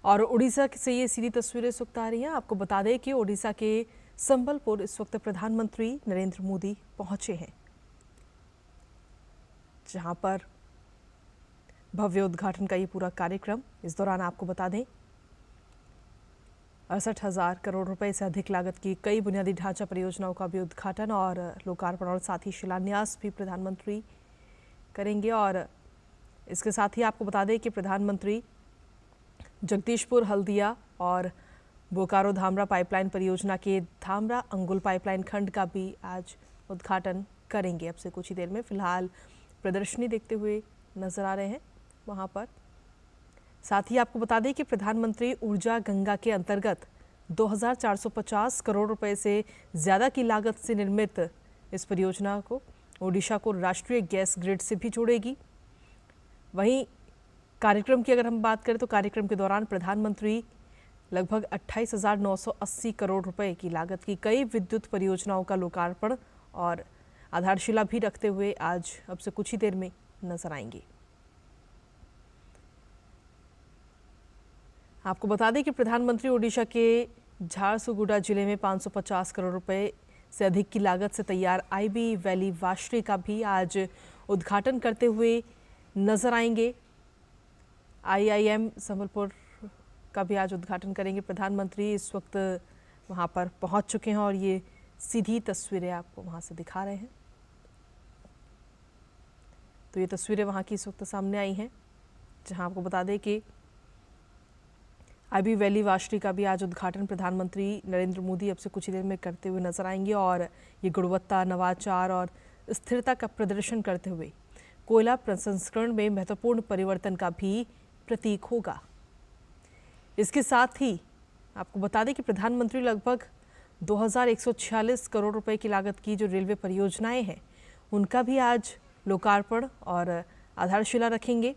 और उड़ीसा से ये सीधी तस्वीरें इस वक्त आ रही हैं। आपको बता दें कि उड़ीसा के संबलपुर इस वक्त प्रधानमंत्री नरेंद्र मोदी पहुंचे हैं, जहां पर भव्य उद्घाटन का ये पूरा कार्यक्रम। इस दौरान आपको बता दें 68,000 करोड़ रुपए से अधिक लागत की कई बुनियादी ढांचा परियोजनाओं का भी उद्घाटन और लोकार्पण और साथ ही शिलान्यास भी प्रधानमंत्री करेंगे। और इसके साथ ही आपको बता दें कि प्रधानमंत्री जगदीशपुर हल्दिया और बोकारो धामरा पाइपलाइन परियोजना के धामरा अंगुल पाइपलाइन खंड का भी आज उद्घाटन करेंगे। अब से कुछ ही देर में फिलहाल प्रदर्शनी देखते हुए नजर आ रहे हैं वहां पर। साथ ही आपको बता दें कि प्रधानमंत्री ऊर्जा गंगा के अंतर्गत 2,450 करोड़ रुपए से ज़्यादा की लागत से निर्मित इस परियोजना को ओडिशा को राष्ट्रीय गैस ग्रिड से भी जोड़ेगी। वहीं कार्यक्रम की अगर हम बात करें तो कार्यक्रम के दौरान प्रधानमंत्री लगभग 28,980 करोड़ रुपए की लागत की कई विद्युत परियोजनाओं का लोकार्पण और आधारशिला भी रखते हुए आज अब से कुछ ही देर में नजर आएंगे। आपको बता दें कि प्रधानमंत्री ओडिशा के झारसुगुड़ा जिले में 550 करोड़ रुपए से अधिक की लागत से तैयार आईबी वैली वाशरी का भी आज उद्घाटन करते हुए नजर आएंगे। आईआईएम संबलपुर का भी आज उद्घाटन करेंगे प्रधानमंत्री। इस वक्त वहां पर पहुंच चुके हैं और ये सीधी तस्वीरें आपको वहां से दिखा रहे हैं। तो ये तस्वीरें वहां की इस वक्त सामने आई हैं, जहां आपको बता दें कि आईबी वैली वाशरी का भी आज उद्घाटन प्रधानमंत्री नरेंद्र मोदी अब से कुछ ही देर में करते हुए नजर आएंगे। और ये गुणवत्ता, नवाचार और स्थिरता का प्रदर्शन करते हुए कोयला प्रसंस्करण में महत्वपूर्ण परिवर्तन का भी प्रतीक होगा। इसके साथ ही आपको बता दें कि प्रधानमंत्री लगभग 2,146 करोड़ रुपए की लागत की जो रेलवे परियोजनाएं हैं उनका भी आज लोकार्पण और आधारशिला रखेंगे।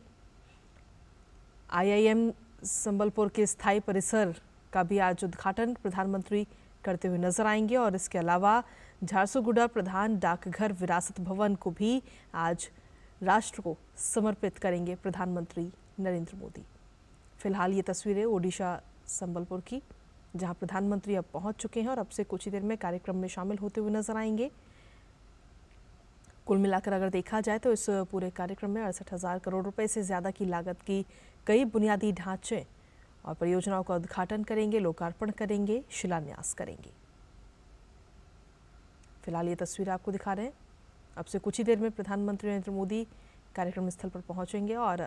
आईआईएम संबलपुर के स्थायी परिसर का भी आज उद्घाटन प्रधानमंत्री करते हुए नजर आएंगे। और इसके अलावा झारसुगुड़ा प्रधान डाकघर विरासत भवन को भी आज राष्ट्र को समर्पित करेंगे प्रधानमंत्री नरेंद्र मोदी। फिलहाल ये तस्वीरें ओडिशा संबलपुर की, जहां प्रधानमंत्री अब पहुंच चुके हैं और अब से कुछ ही देर में कार्यक्रम में शामिल होते हुए नजर आएंगे। कुल मिलाकर अगर देखा जाए तो इस पूरे कार्यक्रम में 68,000 करोड़ रुपए से ज़्यादा की लागत की कई बुनियादी ढांचे और परियोजनाओं का उद्घाटन करेंगे, लोकार्पण करेंगे, शिलान्यास करेंगे। फिलहाल ये तस्वीर आपको दिखा रहे हैं। अब से कुछ ही देर में प्रधानमंत्री नरेंद्र मोदी कार्यक्रम स्थल पर पहुंचेंगे और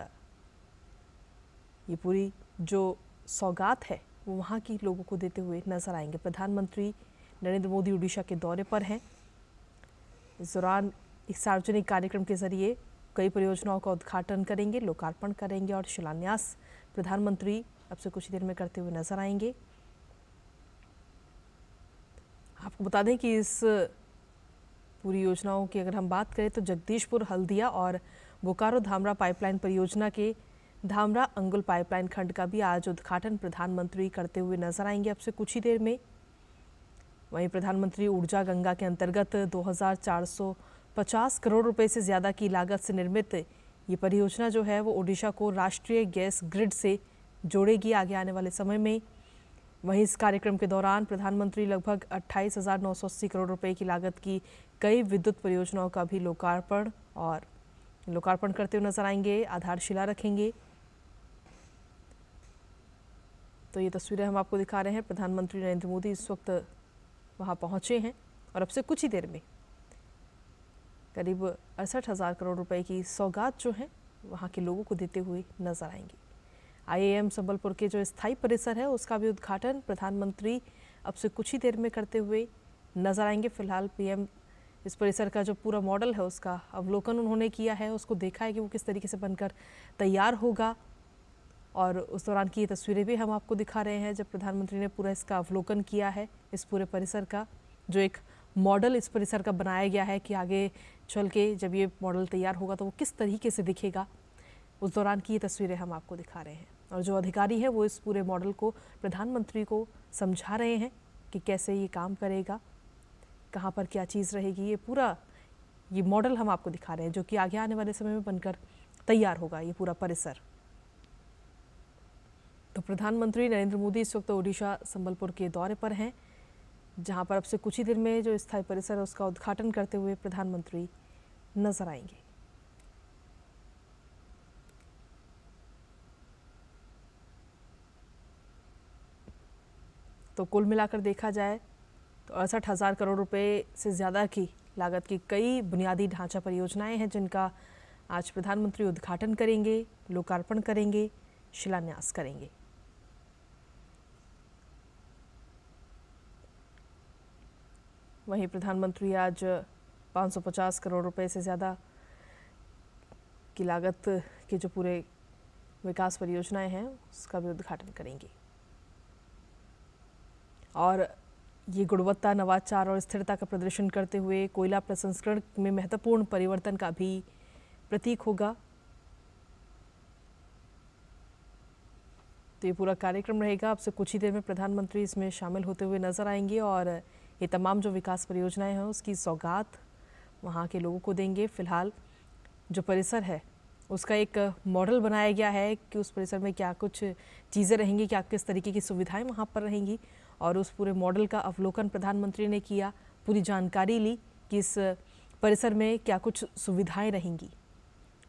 ये पूरी जो सौगात है वो वहाँ की लोगों को देते हुए नजर आएंगे। प्रधानमंत्री नरेंद्र मोदी उड़ीसा के दौरे पर हैं। इस दौरान एक सार्वजनिक कार्यक्रम के जरिए कई परियोजनाओं का उद्घाटन करेंगे, लोकार्पण करेंगे और शिलान्यास प्रधानमंत्री अब से कुछ ही देर में करते हुए नजर आएंगे। आपको बता दें कि इस पूरी योजनाओं की अगर हम बात करें तो जगदीशपुर हल्दिया और बोकारो धामरा पाइपलाइन परियोजना के धामरा अंगुल पाइपलाइन खंड का भी आज उद्घाटन प्रधानमंत्री करते हुए नजर आएंगे अब से कुछ ही देर में। वहीं प्रधानमंत्री ऊर्जा गंगा के अंतर्गत 2,450 करोड़ रुपए से ज़्यादा की लागत से निर्मित ये परियोजना जो है वो ओडिशा को राष्ट्रीय गैस ग्रिड से जोड़ेगी आगे आने वाले समय में। वहीं इस कार्यक्रम के दौरान प्रधानमंत्री लगभग 28,980 करोड़ रुपए की लागत की कई विद्युत परियोजनाओं का भी लोकार्पण करते हुए नजर आएंगे, आधारशिला रखेंगे। तो ये तस्वीरें हम आपको दिखा रहे हैं। प्रधानमंत्री नरेंद्र मोदी इस वक्त वहां पहुंचे हैं और अब से कुछ ही देर में करीब 68,000 करोड़ रुपए की सौगात जो है वहां के लोगों को देते हुए नजर आएंगे। आईआईएम संबलपुर के जो स्थायी परिसर है उसका भी उद्घाटन प्रधानमंत्री अब से कुछ ही देर में करते हुए नजर आएंगे। फिलहाल पीएम इस परिसर का जो पूरा मॉडल है उसका अवलोकन उन्होंने किया है, उसको देखा है कि वो किस तरीके से बनकर तैयार होगा। और उस दौरान की ये तस्वीरें भी हम आपको दिखा रहे हैं जब प्रधानमंत्री ने पूरा इसका अवलोकन किया है, इस पूरे परिसर का जो एक मॉडल इस परिसर का बनाया गया है कि आगे चल के जब ये मॉडल तैयार होगा तो वो किस तरीके से दिखेगा। उस दौरान की ये तस्वीरें हम आपको दिखा रहे हैं और जो अधिकारी है वो इस पूरे मॉडल को प्रधानमंत्री को समझा रहे हैं कि कैसे ये काम करेगा, कहाँ पर क्या चीज़ रहेगी। ये पूरा ये मॉडल हम आपको दिखा रहे हैं जो कि आगे आने वाले समय में बनकर तैयार होगा ये पूरा परिसर। तो प्रधानमंत्री नरेंद्र मोदी इस वक्त ओडिशा संबलपुर के दौरे पर हैं, जहां पर अब से कुछ ही देर में जो स्थायी परिसर है उसका उद्घाटन करते हुए प्रधानमंत्री नजर आएंगे। तो कुल मिलाकर देखा जाए तो 68,000 करोड़ रुपए से ज़्यादा की लागत की कई बुनियादी ढांचा परियोजनाएं हैं, जिनका आज प्रधानमंत्री उद्घाटन करेंगे, लोकार्पण करेंगे, शिलान्यास करेंगे। वहीं प्रधानमंत्री आज 550 करोड़ रुपए से ज़्यादा की लागत के जो पूरे विकास परियोजनाएं हैं उसका भी उद्घाटन करेंगे। और ये गुणवत्ता, नवाचार और स्थिरता का प्रदर्शन करते हुए कोयला प्रसंस्करण में महत्वपूर्ण परिवर्तन का भी प्रतीक होगा। तो ये पूरा कार्यक्रम रहेगा। अब से कुछ ही देर में प्रधानमंत्री इसमें शामिल होते हुए नजर आएंगे और ये तमाम जो विकास परियोजनाएं हैं उसकी सौगात वहाँ के लोगों को देंगे। फिलहाल जो परिसर है उसका एक मॉडल बनाया गया है कि उस परिसर में क्या कुछ चीज़ें रहेंगी, क्या किस तरीके की सुविधाएं वहाँ पर रहेंगी, और उस पूरे मॉडल का अवलोकन प्रधानमंत्री ने किया, पूरी जानकारी ली कि इस परिसर में क्या कुछ सुविधाएं रहेंगी।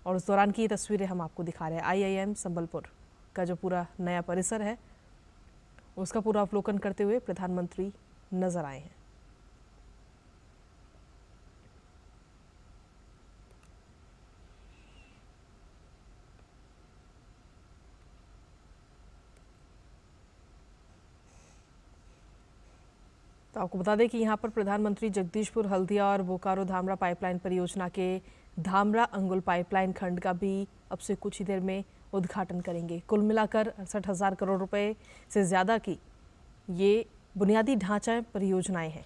और उस दौरान की ये तस्वीरें हम आपको दिखा रहे हैं। IIM संबलपुर का जो पूरा नया परिसर है उसका पूरा अवलोकन करते हुए प्रधानमंत्री नजर आए हैं। तो आपको बता दें कि यहाँ पर प्रधानमंत्री जगदीशपुर, हल्दिया और बोकारो धामरा पाइपलाइन परियोजना के धामरा अंगुल पाइपलाइन खंड का भी अब से कुछ ही देर में उद्घाटन करेंगे। कुल मिलाकर 68,000 करोड़ रुपए से ज़्यादा की ये बुनियादी ढांचा परियोजनाएं हैं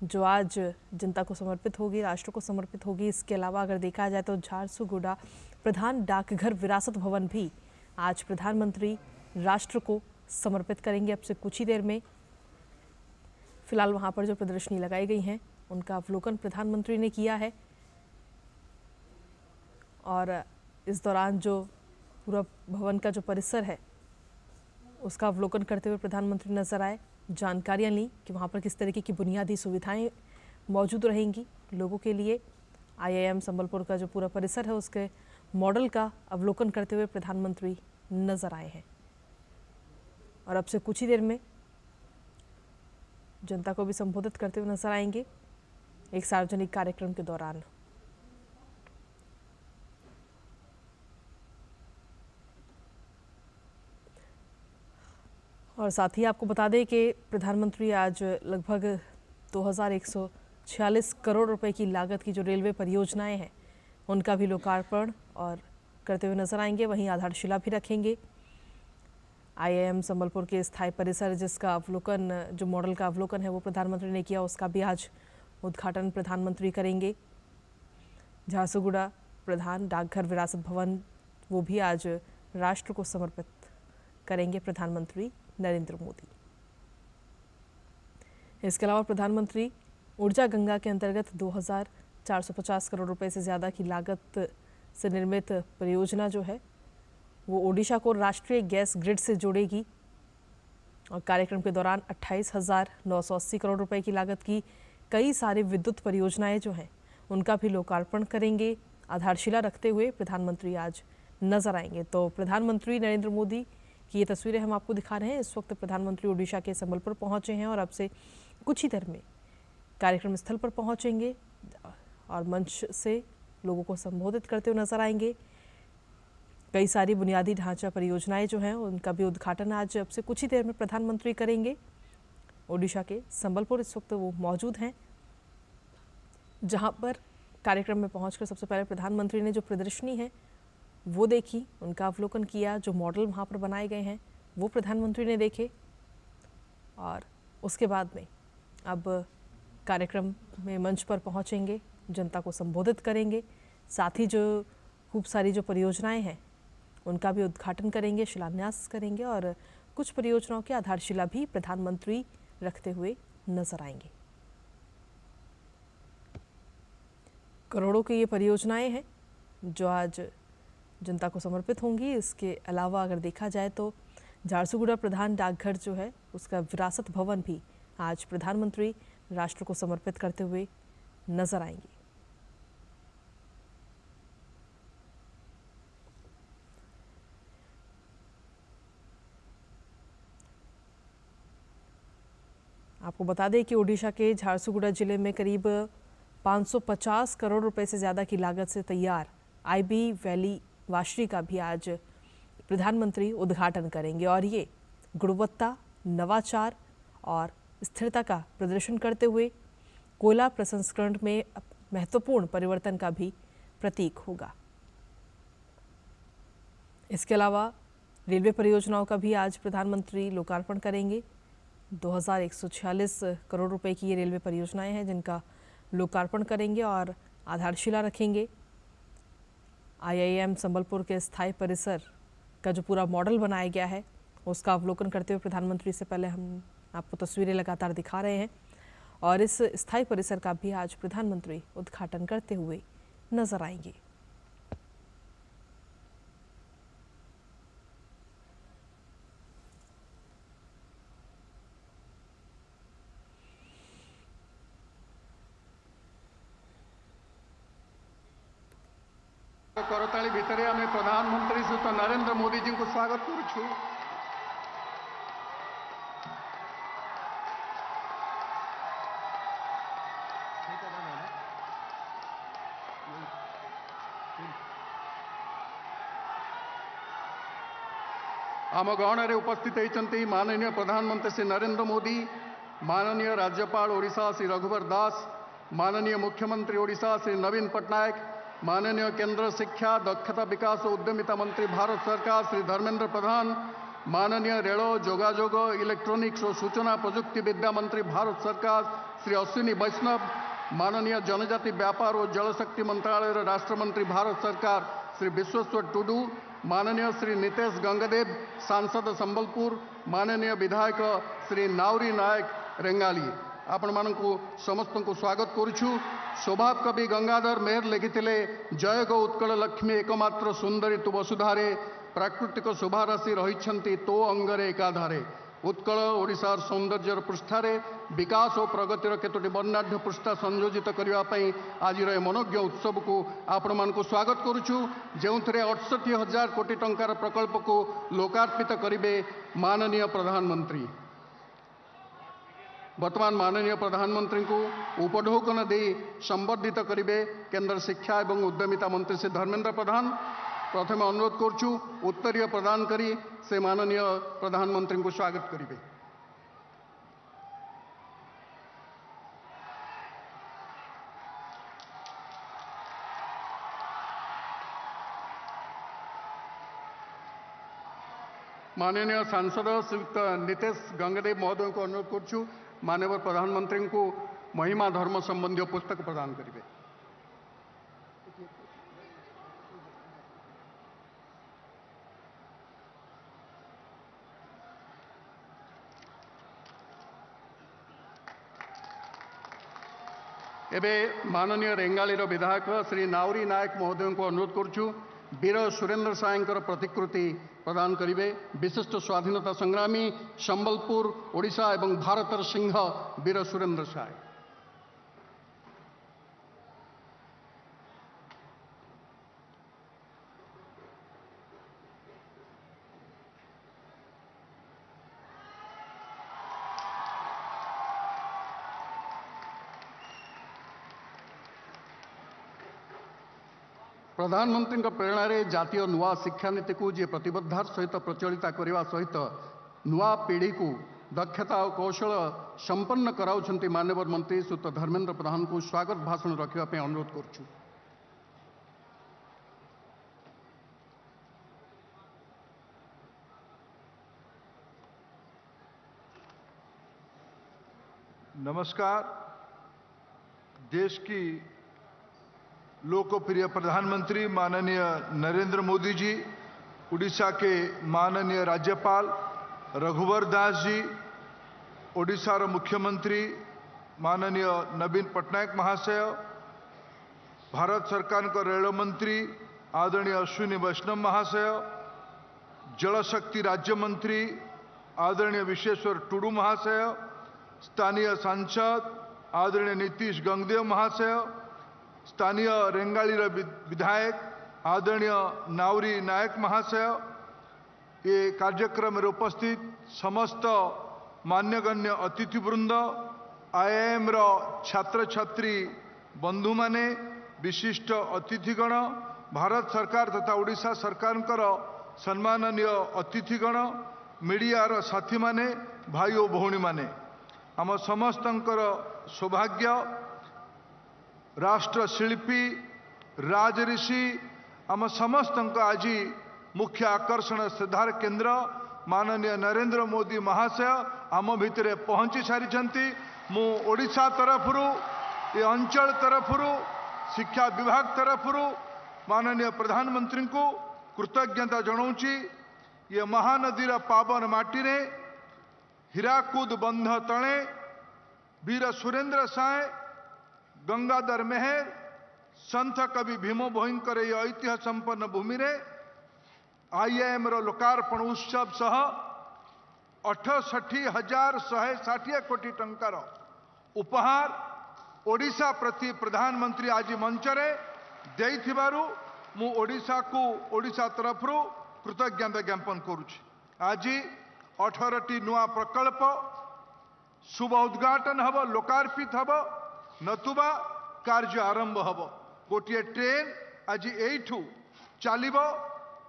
जो आज जनता को समर्पित होगी, राष्ट्र को समर्पित होगी। इसके अलावा अगर देखा जाए तो झारसुगुड़ा प्रधान डाकघर विरासत भवन भी आज प्रधानमंत्री राष्ट्र को समर्पित करेंगे अब से कुछ ही देर में। फिलहाल वहाँ पर जो प्रदर्शनी लगाई गई हैं उनका अवलोकन प्रधानमंत्री ने किया है और इस दौरान जो पूरा भवन का जो परिसर है उसका अवलोकन करते हुए प्रधानमंत्री नजर आए, जानकारियाँ ली कि वहाँ पर किस तरीके की बुनियादी सुविधाएं मौजूद रहेंगी लोगों के लिए। IIM संबलपुर का जो पूरा परिसर है उसके मॉडल का अवलोकन करते हुए प्रधानमंत्री नजर आए हैं और अब से कुछ ही देर में जनता को भी संबोधित करते हुए नजर आएंगे एक सार्वजनिक कार्यक्रम के दौरान। और साथ ही आपको बता दें कि प्रधानमंत्री आज लगभग 2,146 करोड़ रुपए की लागत की जो रेलवे परियोजनाएं हैं उनका भी लोकार्पण और करते हुए नजर आएंगे। वहीं आधारशिला भी रखेंगे। IIM संबलपुर के स्थायी परिसर जिसका अवलोकन, जो मॉडल का अवलोकन है वो प्रधानमंत्री ने किया, उसका भी आज उद्घाटन प्रधानमंत्री करेंगे। झारसुगुड़ा प्रधान डाकघर विरासत भवन वो भी आज राष्ट्र को समर्पित करेंगे प्रधानमंत्री नरेंद्र मोदी। इसके अलावा प्रधानमंत्री ऊर्जा गंगा के अंतर्गत 2,450 करोड़ रुपए से ज़्यादा की लागत से निर्मित परियोजना जो है वो ओडिशा को राष्ट्रीय गैस ग्रिड से जोड़ेगी और कार्यक्रम के दौरान 28,980 करोड़ रुपए की लागत की कई सारी विद्युत परियोजनाएं जो हैं उनका भी लोकार्पण करेंगे। आधारशिला रखते हुए प्रधानमंत्री आज नजर आएंगे। तो प्रधानमंत्री नरेंद्र मोदी की ये तस्वीरें हम आपको दिखा रहे हैं। इस वक्त प्रधानमंत्री ओडिशा के संबलपुर पहुंचे हैं और अब से कुछ ही देर में कार्यक्रम स्थल पर पहुंचेंगे और मंच से लोगों को संबोधित करते हुए नजर आएंगे। कई सारी बुनियादी ढांचा परियोजनाएं जो हैं उनका भी उद्घाटन आज अब से कुछ ही देर में प्रधानमंत्री करेंगे। ओडिशा के संबलपुर इस वक्त वो मौजूद हैं, जहां पर कार्यक्रम में पहुंचकर सबसे पहले प्रधानमंत्री ने जो प्रदर्शनी है वो देखी, उनका अवलोकन किया। जो मॉडल वहाँ पर बनाए गए हैं वो प्रधानमंत्री ने देखे और उसके बाद में अब कार्यक्रम में मंच पर पहुँचेंगे, जनता को संबोधित करेंगे। साथ ही जो खूब सारी जो परियोजनाएं हैं उनका भी उद्घाटन करेंगे, शिलान्यास करेंगे और कुछ परियोजनाओं की आधारशिला भी प्रधानमंत्री रखते हुए नजर आएंगे। करोड़ों की ये परियोजनाएं हैं जो आज जनता को समर्पित होंगी। इसके अलावा अगर देखा जाए तो झारसुगुड़ा प्रधान डाकघर जो है उसका विरासत भवन भी आज प्रधानमंत्री राष्ट्र को समर्पित करते हुए नजर आएंगे। आपको बता दें कि ओडिशा के झारसुगुड़ा जिले में करीब 550 करोड़ रुपए से ज़्यादा की लागत से तैयार आईबी वैली वाशरी का भी आज प्रधानमंत्री उद्घाटन करेंगे और ये गुणवत्ता, नवाचार और स्थिरता का प्रदर्शन करते हुए कोयला प्रसंस्करण में महत्वपूर्ण परिवर्तन का भी प्रतीक होगा। इसके अलावा रेलवे परियोजनाओं का भी आज प्रधानमंत्री लोकार्पण करेंगे। 2146 करोड़ रुपए की ये रेलवे परियोजनाएं हैं जिनका लोकार्पण करेंगे और आधारशिला रखेंगे। आईआईएम संबलपुर के स्थायी परिसर का जो पूरा मॉडल बनाया गया है उसका अवलोकन करते हुए प्रधानमंत्री से पहले हम आपको तस्वीरें लगातार दिखा रहे हैं और इस स्थायी परिसर का भी आज प्रधानमंत्री उद्घाटन करते हुए नजर आएंगे। करताली भितर आम प्रधानमंत्री सहित नरेंद्र मोदी जी को स्वागत करुछु। आम गहन उपस्थित होती माननीय प्रधानमंत्री श्री नरेंद्र मोदी, माननीय राज्यपाल ओडिशा श्री रघुवर दास, माननीय मुख्यमंत्री ओडिशा श्री नवीन पट्टनायक, माननीय केंद्र शिक्षा दक्षता विकास और उद्यमिता मंत्री भारत सरकार श्री धर्मेंद्र प्रधान, माननीय रेल जोगाजोग इलेक्ट्रॉनिक्स और सूचना प्रजुक्ति विद्या मंत्री भारत सरकार श्री अश्विनी वैष्णव, माननीय जनजाति व्यापार और जलशक्ति मंत्रालय राष्ट्र मंत्री भारत सरकार श्री विश्वेश्वर टुडू, माननीय श्री नितेश गंगदेव सांसद संबलपुर, माननीय विधायक श्री नाउरी नायक रेंगाली, आपण मानकु समस्त को स्वागत करुछु। स्वभाव कवि गंगाधर मेहर लिखिथिले, जय गो उत्कल लक्ष्मी एकमात्र सुंदरी तु वसुधारे, प्राकृतिक शोभाराशि रहिछंती तो अंगरे एकाधारे। उत्कल ओडिशार सौंदर्यर पृष्ठारे विकास और प्रगतिर केतोटी वर्णाढ्य पृष्ठा संयोजित करने आज मनोज्ञ उत्सव को आपण मानकु स्वागत करुछु, जेउथिरे 68,000 कोटी टंकार प्रकल्प को लोकार्पित करिवे माननीय प्रधानमंत्री। वर्तमान माननीय प्रधानमंत्री को उपढौकन दे संबर्धित करिवे केंद्र शिक्षा एवं उद्यमिता मंत्री श्री धर्मेंद्र प्रधान। प्रथम अनुरोध करुछु उत्तरीय प्रदान करी से माननीय प्रधानमंत्री को स्वागत करिवे। माननीय सांसद श्रीयुक्त नितेश गंगदेव महोदय को अनुरोध करुछु माननीय प्रधानमंत्री को महिमा धर्म संबंधी पुस्तक प्रदान करिवे। एबे माननीय रेंगालीर विधायक श्री नाउरी नायक महोदय को अनुरोध करुछु वीर सुरेंद्र सायंकर प्रतिकृति प्रदान करिवे। विशिष्ट स्वाधीनता संग्रामी संबलपुर ओडिशा एवं भारतर सिंह वीर सुरेंद्र साय। प्रधानमंत्री प्रेरणा जातीय नुआ शिक्षा नीति को जी प्रतिबद्धार सहित प्रचलित करने सहित नुआ पीढ़ी को दक्षता और कौशल संपन्न कराउछंती माननीय मंत्री श्रीयुक्त धर्मेंद्र प्रधान को स्वागत भाषण रखा अनुरोध करुछु। नमस्कार। देश की लोकप्रिय प्रधानमंत्री माननीय नरेंद्र मोदी जी, उड़ीसा के माननीय राज्यपाल रघुवर दास जी, ओडिशार मुख्यमंत्री माननीय नवीन पट्टनायक महाशय, भारत सरकार का रेल मंत्री आदरणीय अश्विनी वैष्णव महाशय, जलशक्ति राज्य मंत्री आदरणीय विश्वेश्वर टुडू महाशय, स्थानीय सांसद आदरणीय नीतीश गंगदेव महाशय, स्थानीय रेंगालीर विधायक आदरणीय नावरी नायक महाशय, ये कार्यक्रम में उपस्थित समस्त मान्यगण्य अतिथिवृंद, आईआईएम रो छात्र छात्री बंधु माने, विशिष्ट अतिथिगण, भारत सरकार तथा ओडिशा सरकार सम्माननीय अतिथिगण, मीडियार साथी माने, भाई और भौणी माने, आम समस्तंकर सौभाग्य राष्ट्रशिल्पी राजऋषि आम समस्त आज मुख्य आकर्षण श्रद्धार केन्द्र माननीय नरेंद्र मोदी महाशय आम भितर पहुंची सारी। मु ओडिशा तरफरु ये अंचल तरफरु शिक्षा विभाग तरफरु माननीय प्रधानमंत्री को कृतज्ञता जनाऊँची। ये महानदीर पावन माटी रे हीराकुद बंध तले वीर सुरेंद्र साय, गंगाधर मेहर, संत कवि भीम भोईंकर ये ऐतिह्य संपन्न भूमि रे आईआईएम रो लोकार्पण उत्सव सह 68,160 कोटी टंकार उपहार ओडिशा प्रति प्रधानमंत्री आज मंचरे देइथिबारु मु ओडिशा को ओडिशा तरफरु कृतज्ञता ज्ञापन करुछि। आज 18टी नुआ प्रकल्प शुभ उद्घाटन हब, लोकार्पित हब, नतुबा कार्य आरंभ हब। गोटे ट्रेन आज एठू चलिबो।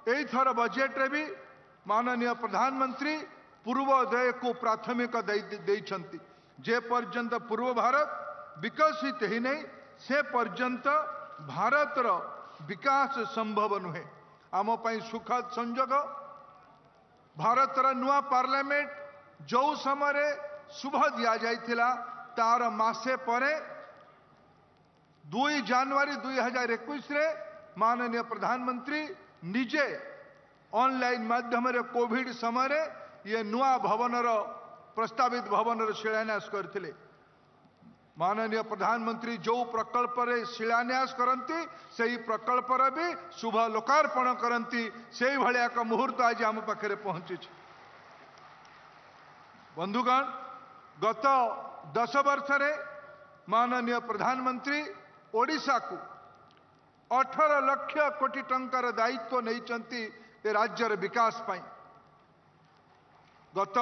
एई थर बजेट रे भी माननीय प्रधानमंत्री पूर्वोदय को प्राथमिकता देइछंती। जे पर्यंत पूर्व भारत विकसित ही नहीं से पर्यंत भारतर विकास संभव नुहे। आम पई सुखद संजोग भारतर नुआ पार्लियामेंट जो समय शुभ दिया जाइथिला तार मासे परे 2 जनवरी 2021 रे माननीय प्रधानमंत्री निजे ऑनलाइन माध्यम रे कोविड समय ये नुआ भवनर प्रस्तावित भवनर शिलान्यास करथिले। माननीय प्रधानमंत्री जो प्रकल्प रे शिलान्यास करती से प्रकल्प रे भी शुभ लोकार्पण करती से भाया एक मुहूर्त आज आम पाखे पहुंची। बंधुगण, गत 10 वर्ष रे माननीय प्रधानमंत्री ओडिशा को 18 लाख कोटी टंकार दायित्व नहीं राज्यर विकास पाई। गत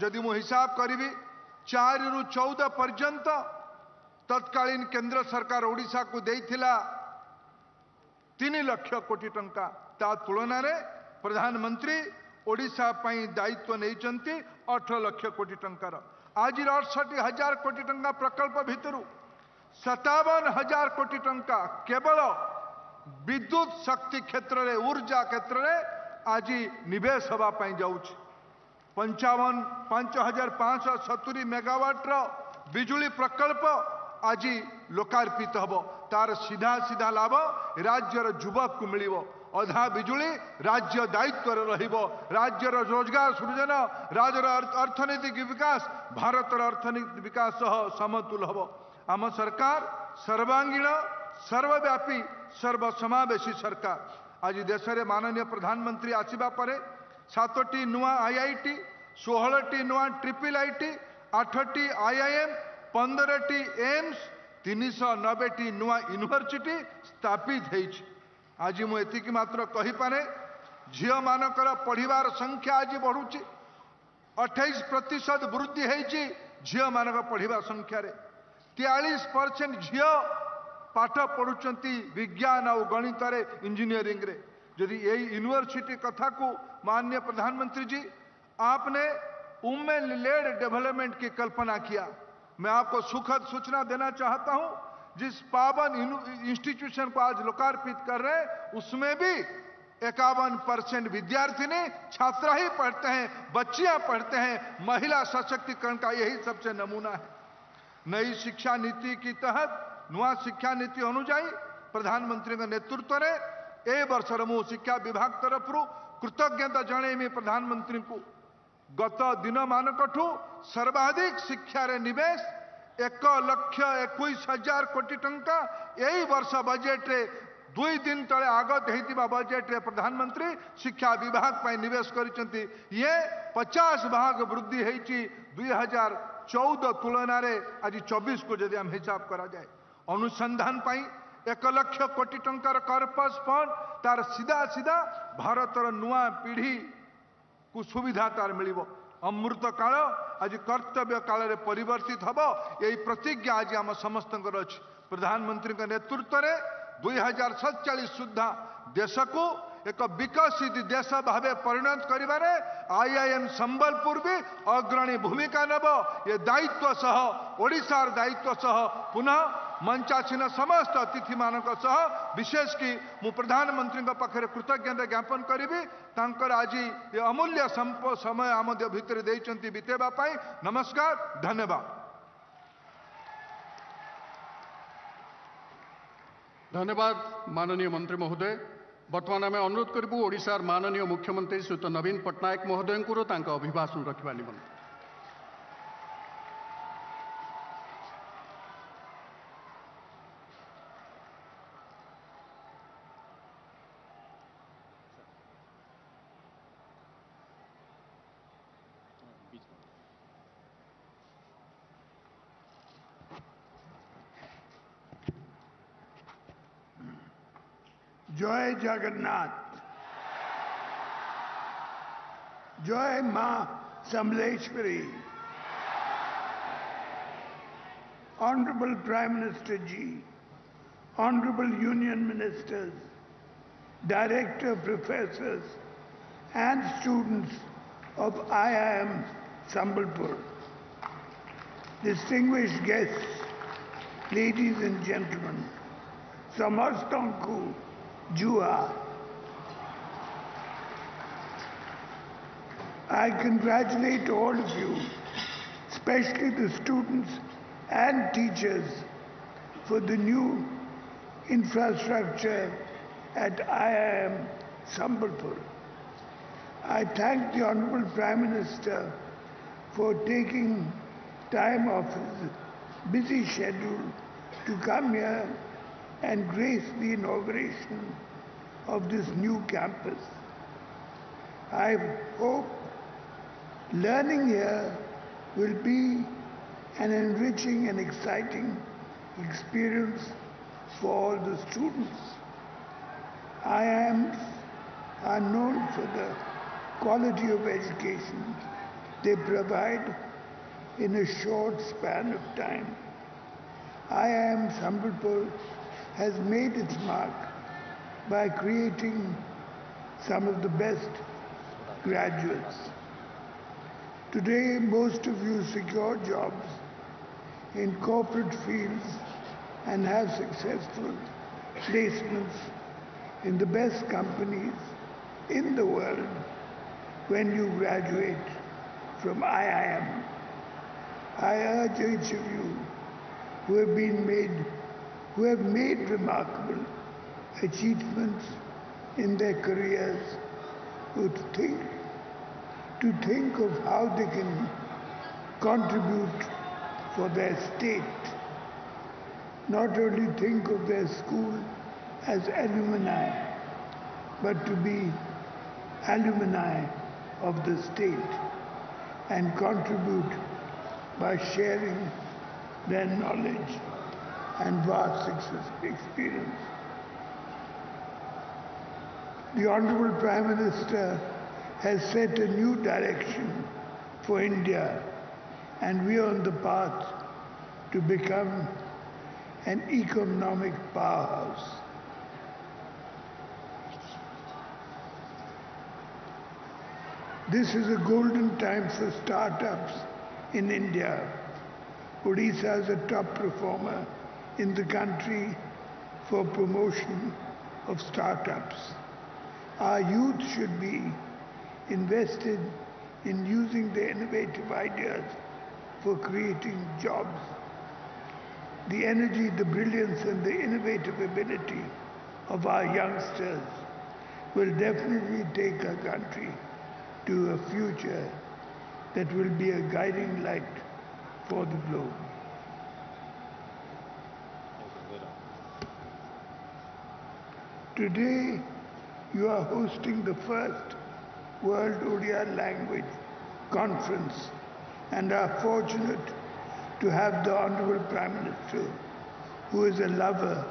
जदि मु हिसाब करी 4 रु 14 पर्यंत तत्कालीन केंद्र सरकार ओडिशा को देइथिला 3 लाख कोटी टंका। ता तुलना रे प्रधानमंत्री ओडिशा पाई दायित्व नहीं 18 लाख कोटी टंकार। आज 68,000 कोटी टंका प्रकल्प भितरु 57,000 कोटी टंका केवल विद्युत शक्ति क्षेत्र रे, ऊर्जा क्षेत्र रे आज निवेश हवा पाई जाउछि। 5,570 मेगावाट बिजुली प्रकल्प आज लोकार्पित हब। तार सीधा सीधा लाभ राज्यर युवक को मिलिबो। अधा बिजुली राज्य दायित्व रहिबो। राज्यर रोजगार सृजन, राज्यर अर्थनैतिक विकास भारतर अर्थनैतिक विकास सह समतुल हब। आम सरकार सर्वांगीण, सर्वव्यापी, सर्वसमावेशी सरकार। आज देश में माननीय प्रधानमंत्री आसिबा परे 7टी नुआ आईआईटी, 16टी नुआ ट्रिपल आईटी, 8टी आईआईएम, 15टी एम्स, 390टी नुआ यूनिवर्सिटी स्थापित होइछि। आज मु एतिकी मात्र कहि पारे झियो मानकर पढ़िबार संख्या आज बढ़ुछि। 28% वृद्धि होइछि झियो मानक पढ़िबा संख्या रे। 43% झियो पाठ पढ़ुचंती विज्ञान और गणित रे, इंजीनियरिंग रे। यदि यही यूनिवर्सिटी कथा को माननीय प्रधानमंत्री जी आपने वुमेन लेड डेवलपमेंट की कल्पना किया। मैं आपको सुखद सूचना देना चाहता हूं, जिस पावन इंस्टीट्यूशन को आज लोकार्पित कर रहे हैं उसमें भी 51% विद्यार्थिनी छात्रा ही पढ़ते हैं, बच्चियां पढ़ते हैं। महिला सशक्तिकरण का यही सबसे नमूना है। नई शिक्षा नीति के तहत नुआ शिक्षा नीति अनुजाई प्रधानमंत्री के नेतृत्व रे ए वर्षर मु शिक्षा विभाग तरफ कृतज्ञता जणेमी प्रधानमंत्री को। गत दिन मानकठू सर्वाधिक शिक्षा रे निवेश 1,21,000 कोटी टंका यही वर्ष बजेट रे 2 दिन तले आगत होता बजेट रे प्रधानमंत्री शिक्षा विभाग पर निवेश करिसेंती ये 50 भाग वृद्धि होती 2014 तुलन रे आज 24 को जदि हम हिसाब करा जाए। अनुसंधान पाई 1 लाख कोटी टंकार कॉर्पस फंड तार सीधा सीधा भारतर नुआ पीढ़ी को सुविधा तार मिलिबो। अमृत काल आज कर्तव्य काल रे परिवर्तित हबो यही प्रतिज्ञा आज आम समस्तंकर अछि। प्रधानमंत्री के नेतृत्व रे 2047 सुधा देश को एक विकसित देश भाव परिणत करिबारे आईआईएम संबलपुर भी अग्रणी भूमिका नेब। ये दायित्व सह ओडिशार दायित्व सह पुनः मंचासीन समस्त अतिथि मानक सह विशेष कि मु प्रधानमंत्री पाखे कृतज्ञता ज्ञापन करी तांकर आज ये अमूल्य समय आम भितर देइचंती बितेबा पाई। नमस्कार, धन्यवाद। धन्यवाद माननीय मंत्री महोदय। वर्तमान आम अनुरोध करूँ ओडिशार माननीय मुख्यमंत्री श्रीयुत नवीन पट्टनायक महोदय को अभिभाषण रखा निमंत्रण। जय जगन्नाथ, जय मां Samaleswari. Honorable Prime Minister Ji, Honorable Union Ministers, Director, Professors and students of IIM Sambalpur, distinguished guests, ladies and gentlemen, Samastanku Jua. I congratulate all of you, especially the students and teachers, for the new infrastructure at IIM Sambalpur. I thank the Honorable Prime Minister for taking time off his busy schedule to come here and grace the inauguration of this new campus. I hope learning here will be an enriching and exciting experience for all the students. IIMs are known for the quality of education they provide in a short span of time. IIM Sambalpur has made its mark by creating some of the best graduates. Today, most of you secure jobs in corporate fields and have successful placements in the best companies in the world when you graduate from IIM. I urge each of you who have made remarkable achievements in their careers to think of how they can contribute for their state. Not only think of their school as alumni, but to be alumni of the state and contribute by sharing their knowledge and vast experience. The Honorable Prime Minister has set a new direction for India, and we are on the path to become an economic powerhouse. This is a golden time for startups in India. Odisha is a top performer in the country for promotion of startups. Our youth should be invested in using their innovative ideas for creating jobs. The energy, the brilliance and the innovative ability of our youngsters will definitely take our country to a future that will be a guiding light for the globe. Today, you are hosting the first World Odia Language Conference and are fortunate to have the Honorable Prime Minister, who is a lover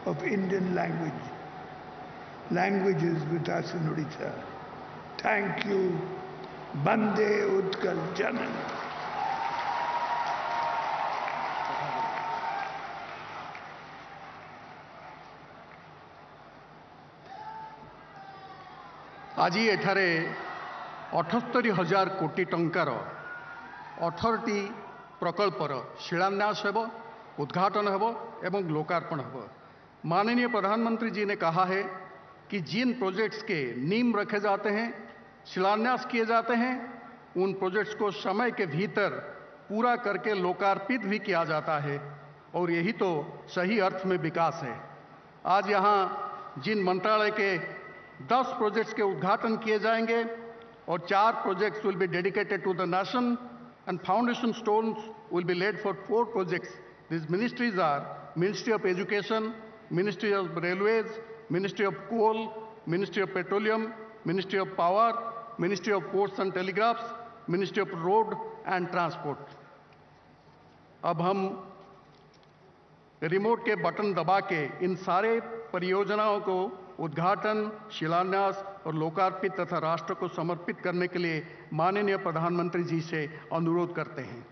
of Indian languages with us in Odisha. Thank you. Bande Utkal Janani. आज एठारे 78,000 कोटी टंकार 18टी प्रकल्पर शिलान्यास हेब, उद्घाटन हेब एवं लोकार्पण हेब। माननीय प्रधानमंत्री जी ने कहा है कि जिन प्रोजेक्ट्स के नींव रखे जाते हैं, शिलान्यास किए जाते हैं, उन प्रोजेक्ट्स को समय के भीतर पूरा करके लोकार्पित भी किया जाता है और यही तो सही अर्थ में विकास है। आज यहाँ जिन मंत्रालय के 10 प्रोजेक्ट्स के उद्घाटन किए जाएंगे और 4 projects will be dedicated to the nation and foundation stones will be laid for 4 projects. These ministries are Ministry of Education, Ministry of Railways, Ministry of Coal, Ministry of Petroleum, Ministry of Power, Ministry of Posts and Telegraphs, Ministry of Road and Transport. अब हम remote के button दबा के इन सारे परियोजनाओं को उद्घाटन, शिलान्यास और लोकार्पित तथा राष्ट्र को समर्पित करने के लिए माननीय प्रधानमंत्री जी से अनुरोध करते हैं।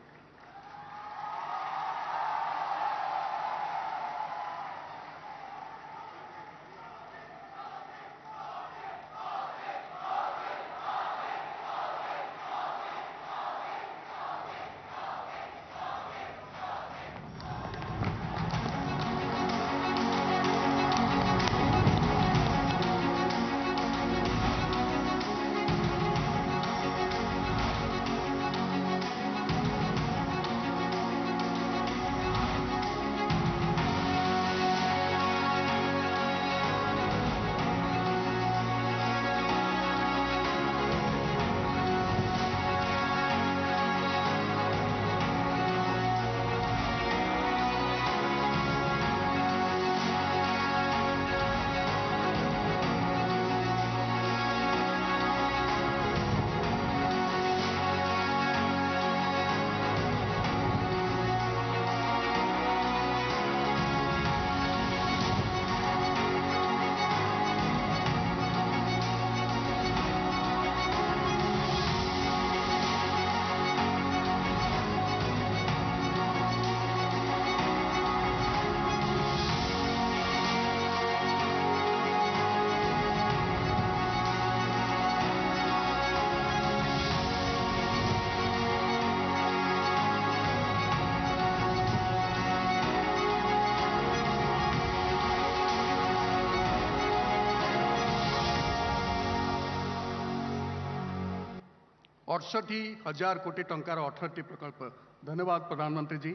और 68,000 कोटी टंकार 18टी प्रकल्प। धन्यवाद प्रधानमंत्री ji.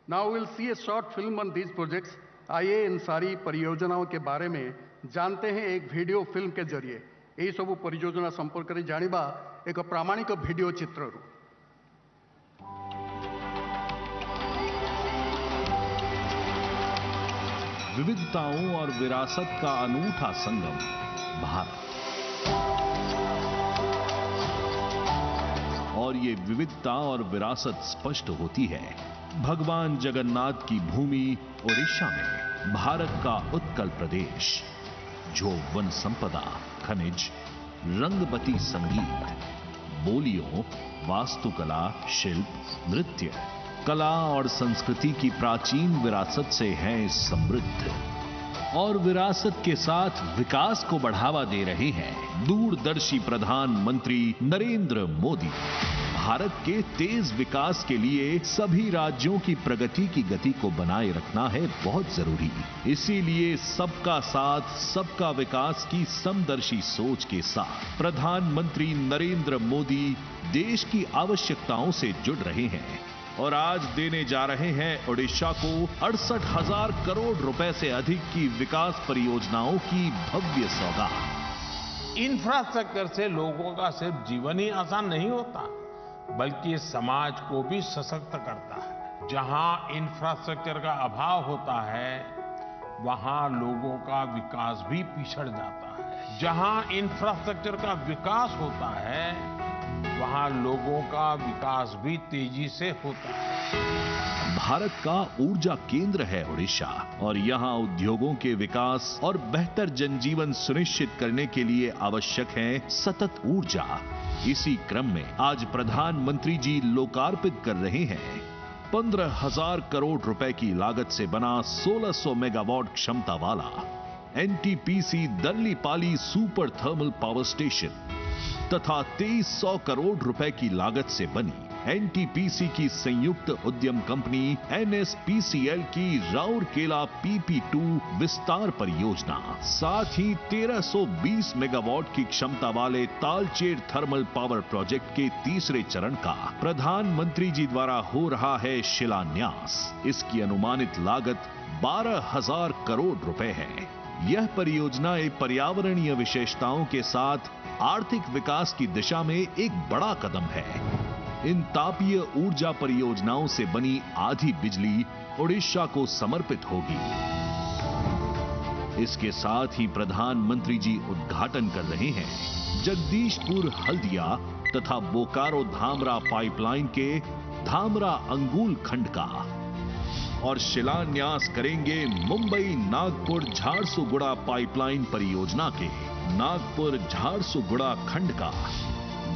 Now will see a short film on these projects. आइए इन सारी परियोजनाओं के बारे में जानते हैं एक वीडियो फिल्म के जरिए। यही सब परियोजना संपर्क में जानिबा एक प्रामाणिक वीडियो चित्र। विविधताओं और विरासत का अनूठा संगम भारत, और ये विविधता और विरासत स्पष्ट होती है भगवान जगन्नाथ की भूमि ओडिशा में, भारत का उत्कल प्रदेश, जो वन संपदा, खनिज, रंगबती संगीत, बोलियों, वास्तुकला, शिल्प, नृत्य, कला और संस्कृति की प्राचीन विरासत से है समृद्ध, और विरासत के साथ विकास को बढ़ावा दे रहे हैं दूरदर्शी प्रधानमंत्री नरेंद्र मोदी। भारत के तेज विकास के लिए सभी राज्यों की प्रगति की गति को बनाए रखना है बहुत जरूरी। इसीलिए सबका साथ, सबका विकास की समदर्शी सोच के साथ प्रधानमंत्री नरेंद्र मोदी देश की आवश्यकताओं से जुड़ रहे हैं और आज देने जा रहे हैं ओडिशा को 68,000 करोड़ रुपए से अधिक की विकास परियोजनाओं की भव्य सौगात। इंफ्रास्ट्रक्चर से लोगों का सिर्फ जीवन ही आसान नहीं होता, बल्कि ये समाज को भी सशक्त करता है। जहां इंफ्रास्ट्रक्चर का अभाव होता है, वहां लोगों का विकास भी पिछड़ जाता है। जहां इंफ्रास्ट्रक्चर का विकास होता है, वहां लोगों का विकास भी तेजी से होता है। भारत का ऊर्जा केंद्र है ओडिशा और यहाँ उद्योगों के विकास और बेहतर जनजीवन सुनिश्चित करने के लिए आवश्यक है सतत ऊर्जा। इसी क्रम में आज प्रधानमंत्री जी लोकार्पित कर रहे हैं 15,000 करोड़ रुपए की लागत से बना 1600 मेगावाट क्षमता वाला NTPC Darlipali super thermal power station तथा 2300 करोड़ रुपए की लागत से बनी एनटीपीसी की संयुक्त उद्यम कंपनी एनएसपीसीएल की राउरकेला PP2 विस्तार परियोजना, साथ ही 1320 मेगावाट की क्षमता वाले तालचेर थर्मल पावर प्रोजेक्ट के तीसरे चरण का प्रधानमंत्री जी द्वारा हो रहा है शिलान्यास। इसकी अनुमानित लागत 12,000 करोड़ रुपए है। यह परियोजना एक पर्यावरणीय विशेषताओं के साथ आर्थिक विकास की दिशा में एक बड़ा कदम है। इन तापीय ऊर्जा परियोजनाओं से बनी आधी बिजली ओडिशा को समर्पित होगी। इसके साथ ही प्रधानमंत्री जी उद्घाटन कर रहे हैं जगदीशपुर हल्दिया तथा बोकारो धामरा पाइपलाइन के धामरा अंगुल खंड का और शिलान्यास करेंगे मुंबई नागपुर झारसुगुड़ा पाइपलाइन परियोजना के नागपुर झारसुगुड़ा खंड का,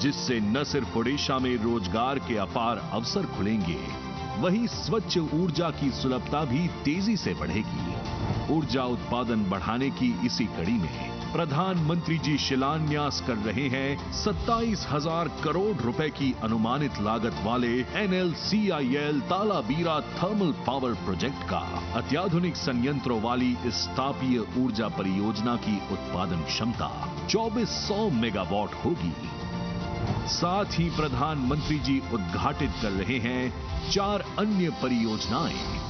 जिससे न सिर्फ ओडिशा में रोजगार के अपार अवसर खुलेंगे, वहीं स्वच्छ ऊर्जा की सुलभता भी तेजी से बढ़ेगी। ऊर्जा उत्पादन बढ़ाने की इसी कड़ी में प्रधानमंत्री जी शिलान्यास कर रहे हैं 27,000 करोड़ रुपए की अनुमानित लागत वाले NLCIL Talabira thermal power project का। अत्याधुनिक संयंत्रों वाली इस तापीय ऊर्जा परियोजना की उत्पादन क्षमता 2400 मेगावाट होगी। साथ ही प्रधानमंत्री जी उद्घाटित कर रहे हैं 4 अन्य परियोजनाएं।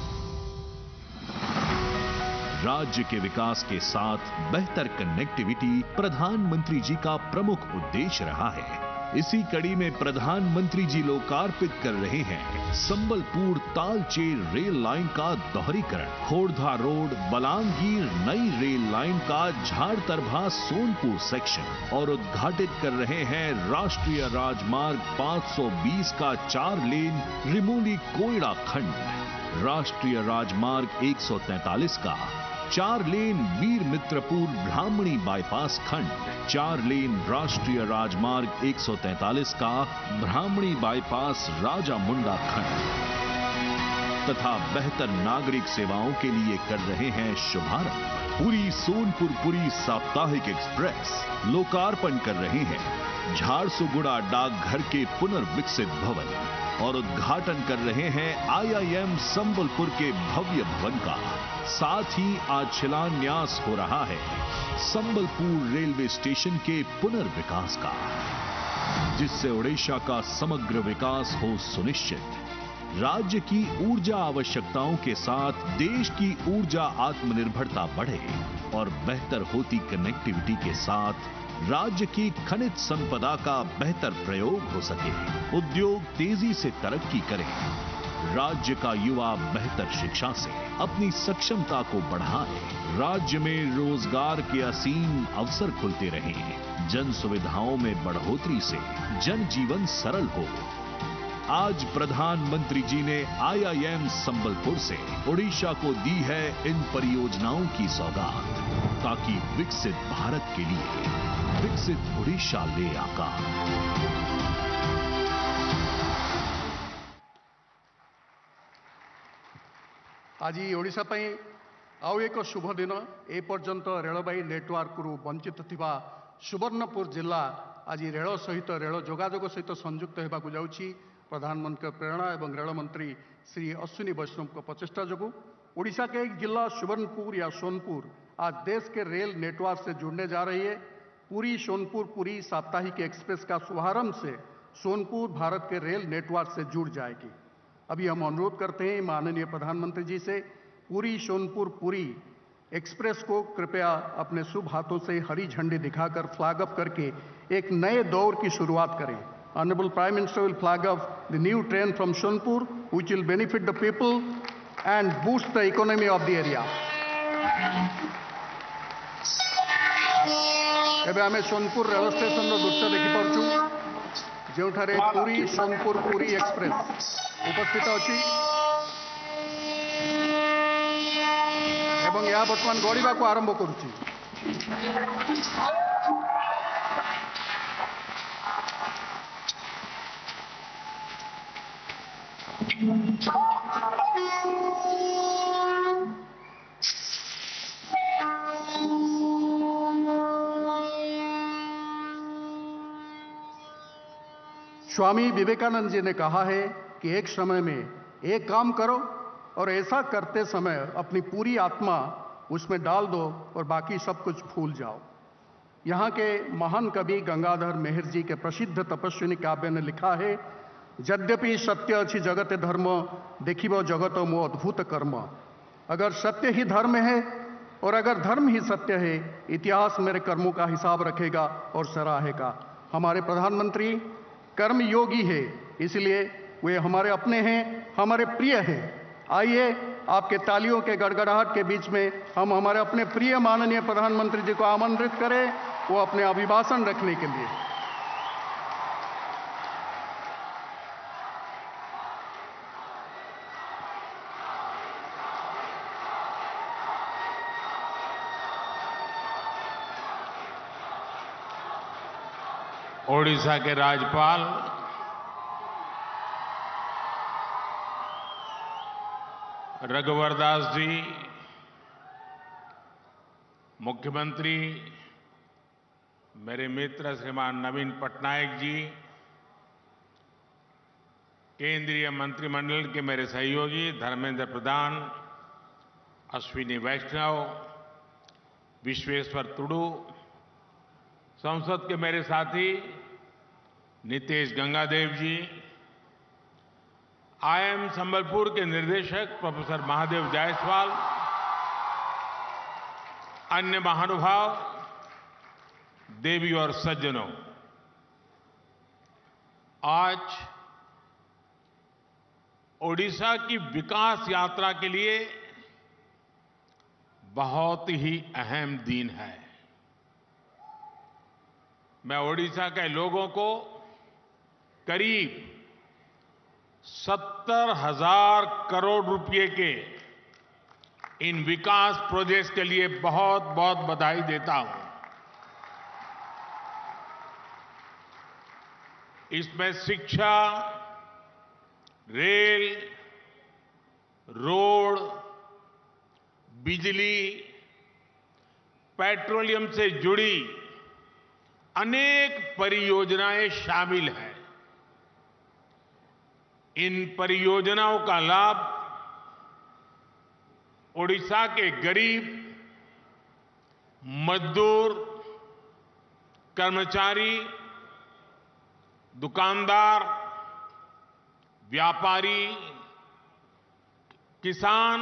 राज्य के विकास के साथ बेहतर कनेक्टिविटी प्रधानमंत्री जी का प्रमुख उद्देश्य रहा है। इसी कड़ी में प्रधानमंत्री जी लोकार्पित कर रहे हैं संबलपुर तालचेर रेल लाइन का दोहरीकरण, खोड़धा रोड बलांगीर नई रेल लाइन का झाड़तरभा सोनपुर सेक्शन और उद्घाटित कर रहे हैं राष्ट्रीय राजमार्ग 520 का 4 लेन रिमूली कोयड़ा खंड, राष्ट्रीय राजमार्ग 143 का 4 लेन वीर मित्रपुर ब्राह्मणी बाईपास खंड, 4 लेन राष्ट्रीय राजमार्ग 143 का ब्राह्मणी बाईपास राजामुंडा खंड तथा बेहतर नागरिक सेवाओं के लिए कर रहे हैं शुभारंभ। पुरी सोनपुर पुरी साप्ताहिक एक्सप्रेस लोकार्पण कर रहे हैं झारसुगुड़ा डाकघर के पुनर्विकसित भवन और उद्घाटन कर रहे हैं IIM संबलपुर के भव्य भवन का। साथ ही आज शिलान्यास हो रहा है संबलपुर रेलवे स्टेशन के पुनर्विकास का, जिससे ओडिशा का समग्र विकास हो सुनिश्चित। राज्य की ऊर्जा आवश्यकताओं के साथ देश की ऊर्जा आत्मनिर्भरता बढ़े और बेहतर होती कनेक्टिविटी के साथ राज्य की खनिज संपदा का बेहतर प्रयोग हो सके, उद्योग तेजी से तरक्की करे, राज्य का युवा बेहतर शिक्षा से अपनी सक्षमता को बढ़ाए, राज्य में रोजगार के असीम अवसर खुलते रहें, जन सुविधाओं में बढ़ोतरी से जनजीवन सरल हो। आज प्रधानमंत्री जी ने IIM संबलपुर से ओडिशा को दी है इन परियोजनाओं की सौगात, ताकि विकसित भारत के लिए विकसित ओडिशा ले आकार। आज ओडिशा पई आउ एक शुभ दिन। ए पर्यंत रेलबाई नेटवर्क रु वंचित थिबा सुवर्णपुर जिला आज रेल सहित रेल जोगाजोग सहित संयुक्त होगा जाउछि। प्रधानमंत्री प्रेरणा एवं रेल मंत्री श्री अश्विनी वैष्णव को प्रचेष्टा जो ओडिशा के एक जिला सुवर्णपुर या सोनपुर आज देश के रेल नेटवर्क से जुड़ने जा रही है। पूरी सोनपुर पूरी साप्ताहिक एक्सप्रेस का शुभारंभ से सोनपुर भारत के रेल नेटवर्क से जुड़ जाएगी। अभी हम अनुरोध करते हैं माननीय प्रधानमंत्री जी से पूरी सोनपुर पूरी एक्सप्रेस को कृपया अपने शुभ हाथों से हरी झंडी दिखाकर फ्लैग अप करके एक नए दौर की शुरुआत करें। Honorable Prime Minister will flag up the new train from Sonpur, which will benefit the people and boost the economy of the area. एबे आमे सोनपुर रेल स्टेशन दृश्य देखिपारछु जोठारे पुरी सोनपुर पुरी एक्सप्रेस उपस्थित अछि एवं यह वर्तमान गड़िबा को आरंभ करुछि। स्वामी विवेकानंद जी ने कहा है कि एक समय में एक काम करो और ऐसा करते समय अपनी पूरी आत्मा उसमें डाल दो और बाकी सब कुछ भूल जाओ। यहाँ के महान कवि गंगाधर मेहर जी के प्रसिद्ध तपस्विनी काव्य ने लिखा है, यद्यपि सत्य अच्छी जगत धर्म देखिबो जगत मो अद्भुत कर्म। अगर सत्य ही धर्म है और अगर धर्म ही सत्य है, इतिहास मेरे कर्मों का हिसाब रखेगा और सराहेगा। हमारे प्रधानमंत्री कर्म योगी है, इसलिए वे हमारे अपने हैं, हमारे प्रिय हैं। आइए आपके तालियों के गड़गड़ाहट के बीच में हम हमारे अपने प्रिय माननीय प्रधानमंत्री जी को आमंत्रित करें वो अपने अभिभाषण रखने के लिए। ओडिशा के राज्यपाल रघुवर दास जी, मुख्यमंत्री मेरे मित्र श्रीमान नवीन पटनायक जी, केंद्रीय मंत्रिमंडल के मेरे सहयोगी धर्मेंद्र प्रधान, अश्विनी वैष्णव, विश्वेश्वर तुडू, संसद के मेरे साथी नितेश गंगादेव जी, आईआईएम संबलपुर के निर्देशक प्रोफेसर महादेव जायसवाल, अन्य महानुभाव, देवी और सज्जनों, आज ओडिशा की विकास यात्रा के लिए बहुत ही अहम दिन है। मैं ओडिशा के लोगों को करीब 70,000 करोड़ रुपए के इन विकास प्रोजेक्ट्स के लिए बहुत बहुत बधाई देता हूं। इसमें शिक्षा, रेल, रोड, बिजली, पेट्रोलियम से जुड़ी अनेक परियोजनाएं शामिल हैं। इन परियोजनाओं का लाभ ओडिशा के गरीब, मजदूर, कर्मचारी, दुकानदार, व्यापारी, किसान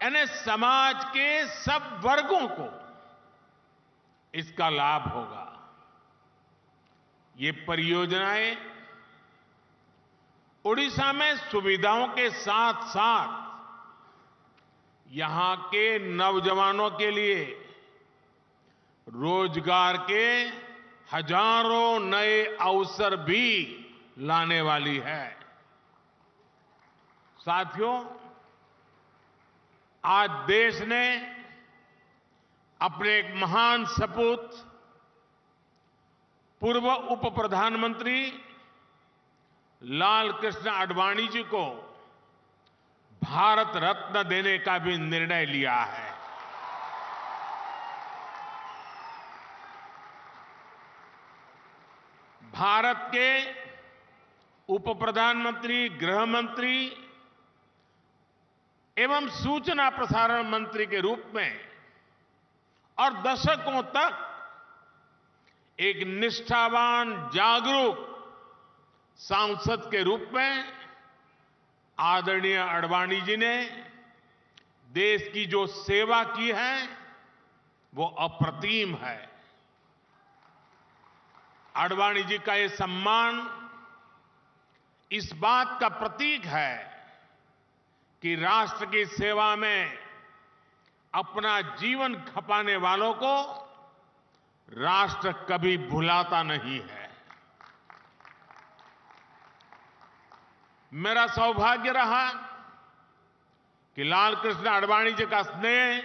यानी समाज के सब वर्गों को इसका लाभ होगा। ये परियोजनाएं ओडिशा में सुविधाओं के साथ साथ यहां के नौजवानों के लिए रोजगार के हजारों नए अवसर भी लाने वाली है। साथियों, आज देश ने अपने एक महान सपूत पूर्व उप प्रधानमंत्री लाल कृष्ण आडवाणी जी को भारत रत्न देने का भी निर्णय लिया है। भारत के उप प्रधानमंत्री, गृह मंत्री एवं सूचना प्रसारण मंत्री के रूप में और दशकों तक एक निष्ठावान, जागरूक सांसद के रूप में आदरणीय आडवाणी जी ने देश की जो सेवा की है वो अप्रतिम है। आडवाणी जी का ये सम्मान इस बात का प्रतीक है कि राष्ट्र की सेवा में अपना जीवन खपाने वालों को राष्ट्र कभी भुलाता नहीं है। मेरा सौभाग्य रहा कि लाल कृष्ण आडवाणी जी का स्नेह,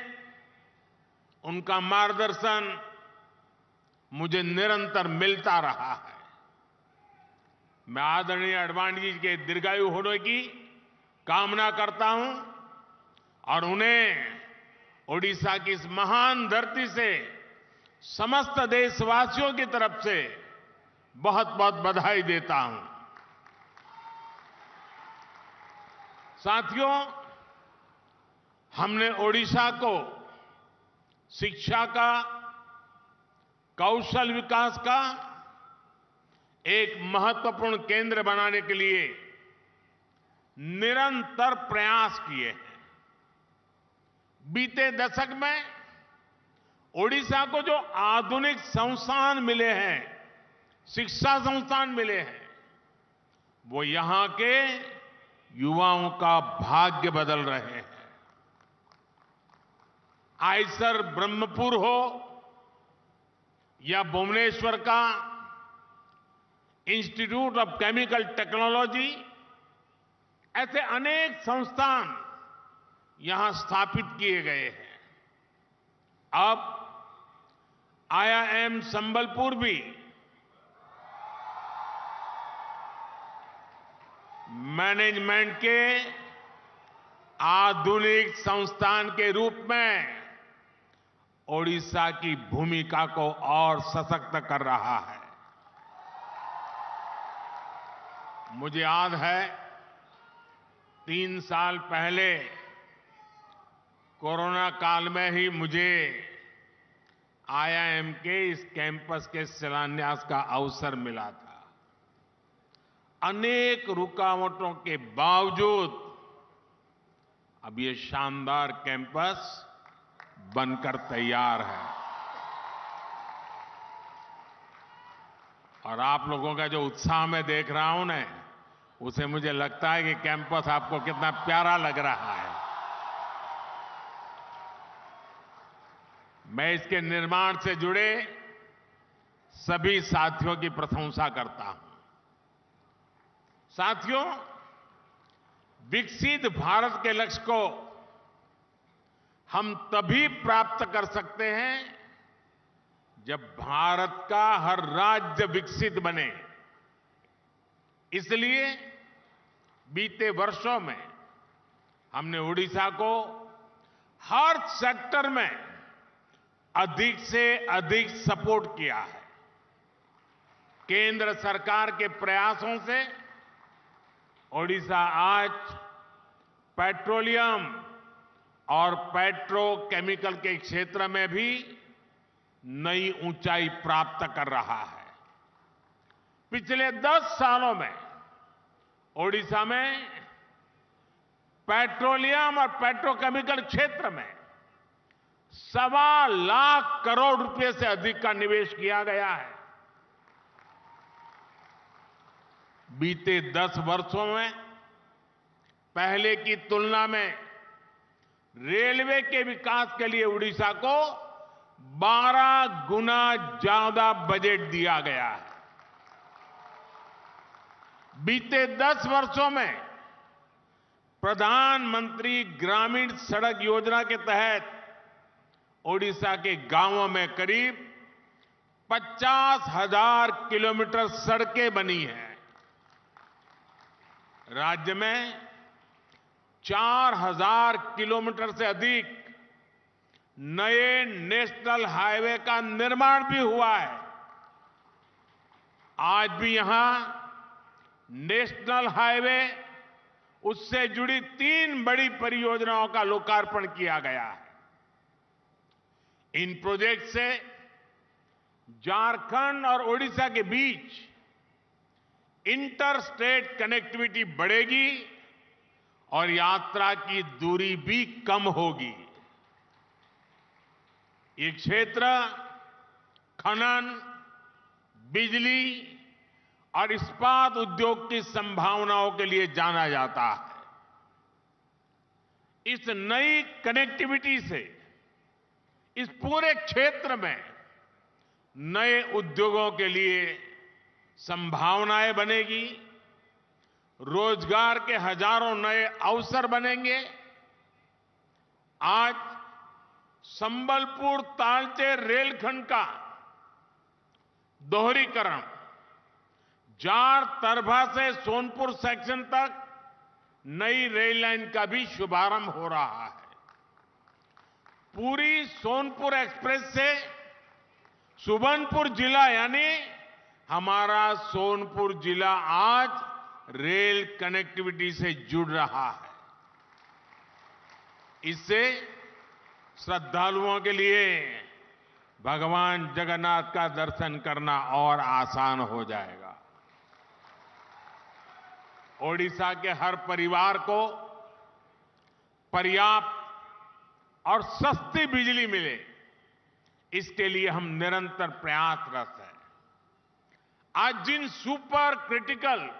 उनका मार्गदर्शन मुझे निरंतर मिलता रहा है। मैं आदरणीय आडवाणी जी के दीर्घायु होने की कामना करता हूं और उन्हें ओडिशा की इस महान धरती से समस्त देशवासियों की तरफ से बहुत बहुत बधाई देता हूं। साथियों, हमने ओडिशा को शिक्षा का, कौशल विकास का एक महत्वपूर्ण केंद्र बनाने के लिए निरंतर प्रयास किए हैं। बीते दशक में ओडिशा को जो आधुनिक संस्थान मिले हैं, शिक्षा संस्थान मिले हैं, वो यहां के युवाओं का भाग्य बदल रहे हैं। आयसर ब्रह्मपुर हो या भुवनेश्वर का इंस्टीट्यूट ऑफ केमिकल टेक्नोलॉजी, ऐसे अनेक संस्थान यहां स्थापित किए गए हैं। अब IIM संबलपुर भी मैनेजमेंट के आधुनिक संस्थान के रूप में ओडिशा की भूमिका को और सशक्त कर रहा है। मुझे याद है 3 साल पहले कोरोना काल में ही मुझे IIM के इस कैंपस के शिलान्यास का अवसर मिला था। अनेक रुकावटों के बावजूद अब ये शानदार कैंपस बनकर तैयार है और आप लोगों का जो उत्साह मैं देख रहा हूं ना, उसे मुझे लगता है कि कैंपस आपको कितना प्यारा लग रहा है। मैं इसके निर्माण से जुड़े सभी साथियों की प्रशंसा करता हूं। साथियों, विकसित भारत के लक्ष्य को हम तभी प्राप्त कर सकते हैं जब भारत का हर राज्य विकसित बने। इसलिए बीते वर्षों में हमने ओडिशा को हर सेक्टर में अधिक से अधिक सपोर्ट किया है। केंद्र सरकार के प्रयासों से ओडिशा आज पेट्रोलियम और पेट्रोकेमिकल के क्षेत्र में भी नई ऊंचाई प्राप्त कर रहा है। पिछले 10 सालों में ओडिशा में पेट्रोलियम और पेट्रोकेमिकल क्षेत्र में 1.25 लाख करोड़ रुपए से अधिक का निवेश किया गया है। बीते 10 वर्षों में पहले की तुलना में रेलवे के विकास के लिए ओडिशा को 12 गुना ज्यादा बजट दिया गया है। बीते 10 वर्षों में प्रधानमंत्री ग्रामीण सड़क योजना के तहत ओडिशा के गांवों में करीब 50,000 किलोमीटर सड़कें बनी हैं। राज्य में 4,000 किलोमीटर से अधिक नए नेशनल हाईवे का निर्माण भी हुआ है। आज भी यहां नेशनल हाईवे, उससे जुड़ी 3 बड़ी परियोजनाओं का लोकार्पण किया गया है। इन प्रोजेक्ट से झारखंड और ओडिशा के बीच इंटर स्टेट कनेक्टिविटी बढ़ेगी और यात्रा की दूरी भी कम होगी। ये क्षेत्र खनन, बिजली और इस्पात उद्योग की संभावनाओं के लिए जाना जाता है। इस नई कनेक्टिविटी से इस पूरे क्षेत्र में नए उद्योगों के लिए संभावनाएं बनेगी, रोजगार के हजारों नए अवसर बनेंगे। आज संबलपुर तालचेर रेलखंड का दोहरीकरण, जार तरभा से सोनपुर सेक्शन तक नई रेल लाइन का भी शुभारंभ हो रहा है। पूरी सोनपुर एक्सप्रेस से सुबर्णपुर जिला यानी हमारा सोनपुर जिला आज रेल कनेक्टिविटी से जुड़ रहा है। इससे श्रद्धालुओं के लिए भगवान जगन्नाथ का दर्शन करना और आसान हो जाएगा। ओडिशा के हर परिवार को पर्याप्त और सस्ती बिजली मिले, इसके लिए हम निरंतर प्रयासरत हैं। आज जिन सुपर क्रिटिकल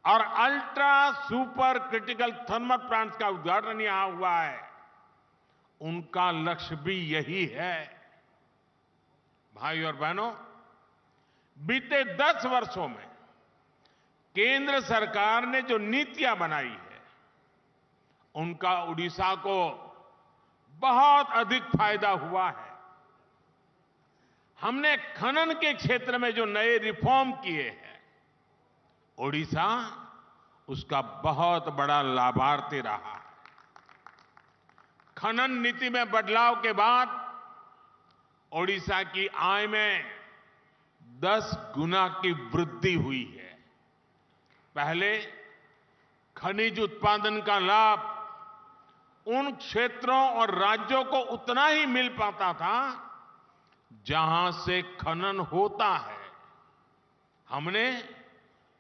और ultra super critical thermal plants का उद्घाटन यहां हुआ है, उनका लक्ष्य भी यही है। भाई और बहनों, बीते 10 वर्षों में केंद्र सरकार ने जो नीतियां बनाई है, उनका उड़ीसा को बहुत अधिक फायदा हुआ है। हमने खनन के क्षेत्र में जो नए रिफॉर्म किए हैं, ओडिशा उसका बहुत बड़ा लाभार्थी रहा है। खनन नीति में बदलाव के बाद ओडिशा की आय में 10 गुना की वृद्धि हुई है। पहले खनिज उत्पादन का लाभ उन क्षेत्रों और राज्यों को उतना ही मिल पाता था जहां से खनन होता है। हमने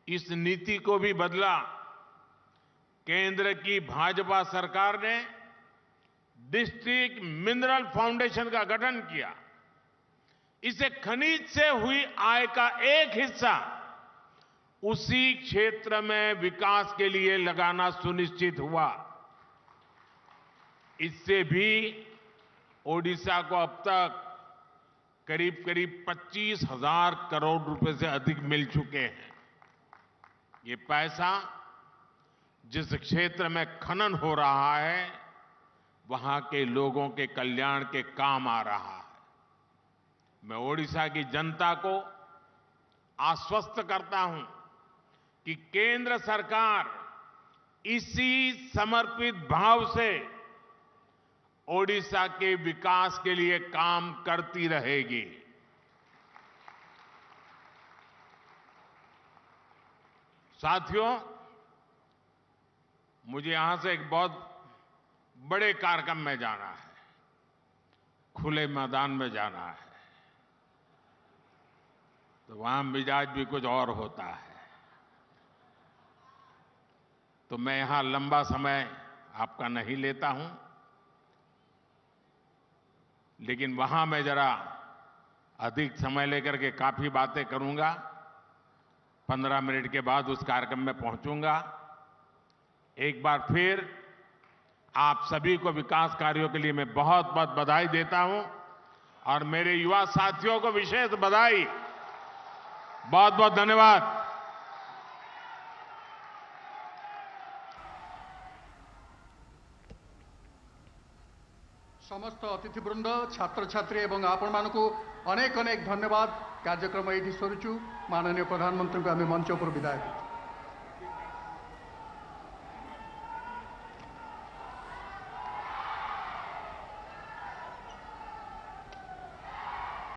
इस नीति को भी बदला। केंद्र की भाजपा सरकार ने डिस्ट्रिक्ट मिनरल फाउंडेशन का गठन किया। इसे खनिज से हुई आय का एक हिस्सा उसी क्षेत्र में विकास के लिए लगाना सुनिश्चित हुआ। इससे भी ओडिशा को अब तक करीब 25,000 करोड़ रुपए से अधिक मिल चुके हैं। ये पैसा जिस क्षेत्र में खनन हो रहा है, वहां के लोगों के कल्याण के काम आ रहा है। मैं ओडिशा की जनता को आश्वस्त करता हूं कि केंद्र सरकार इसी समर्पित भाव से ओडिशा के विकास के लिए काम करती रहेगी। साथियों, मुझे यहां से एक बहुत बड़े कार्यक्रम में जाना है, खुले मैदान में जाना है, तो वहां मिजाज भी कुछ और होता है। तो मैं यहां लंबा समय आपका नहीं लेता हूं, लेकिन वहां मैं जरा अधिक समय लेकर के काफी बातें करूंगा। 15 मिनट के बाद उस कार्यक्रम में पहुंचूंगा। एक बार फिर आप सभी को विकास कार्यों के लिए मैं बहुत बहुत बधाई देता हूं और मेरे युवा साथियों को विशेष बधाई। बहुत बहुत धन्यवाद। समस्त अतिथिवृंद, छात्र छात्री एवं आपण मानकु अनेक अनेक धन्यवाद। कार्यक्रम ये सरुचु। माननीय प्रधानमंत्री को आम मंच पर विदाय।